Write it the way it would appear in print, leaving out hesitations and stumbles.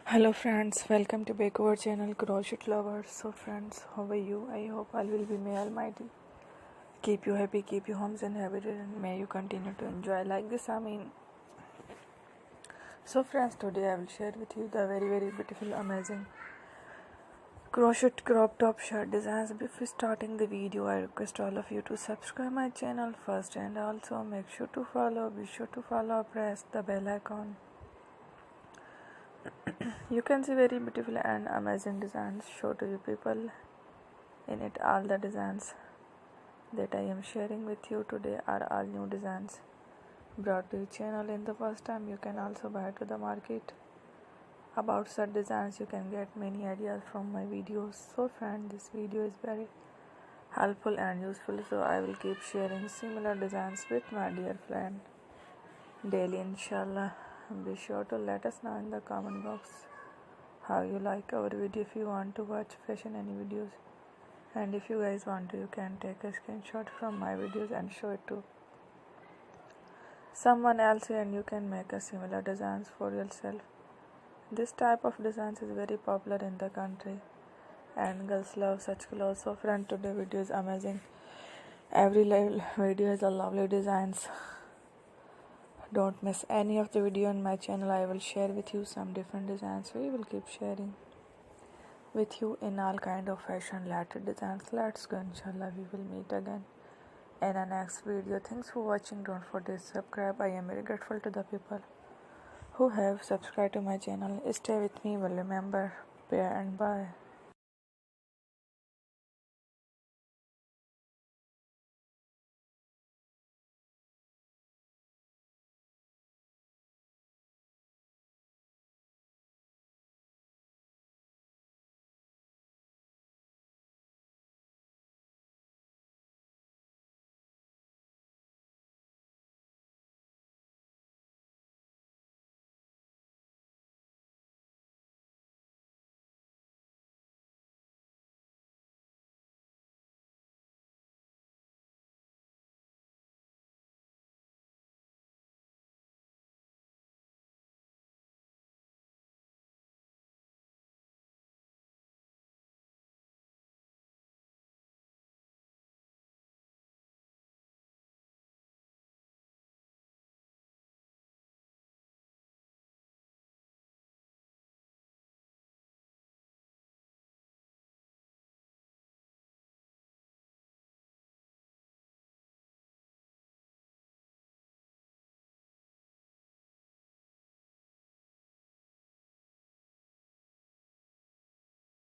Hello friends, welcome to back our channel Crochet Lovers. So friends, how are you? I hope all will be may Almighty keep you happy, keep you homes inhabited, and may you continue to enjoy like this. So friends, today I will share with you the very beautiful, amazing crochet crop top shirt designs. Before starting the video, I request all of you to subscribe my channel first, and also make sure to follow. Be sure to follow. Press the bell icon. You can see very beautiful and amazing designs show to you people in it. All the designs that I am sharing with you today are all new designs brought to your channel in the first time. You can also buy to the market about such designs. You can get many ideas from my videos. So friend, this video is very helpful and useful, so I will keep sharing similar designs with my dear friend daily, inshallah. Be sure to let us know in the comment box how you like our video. If you want to watch fashion any videos, and if you guys want to, you can take a screenshot from my videos and show it to someone else, and you can make a similar designs for yourself. This type of designs is very popular in the country and girls love such clothes. So friend, today video is amazing. Every video has a lovely designs. Don't miss any of the video on my channel. I will share with you some different designs. We will keep sharing with you in all kind of fashion related designs. Let's go, inshallah. We will meet again in our next video. Thanks for watching. Don't forget to subscribe. I am very grateful to the people who have subscribed to my channel. Stay with me. Well, remember, prayer and bye.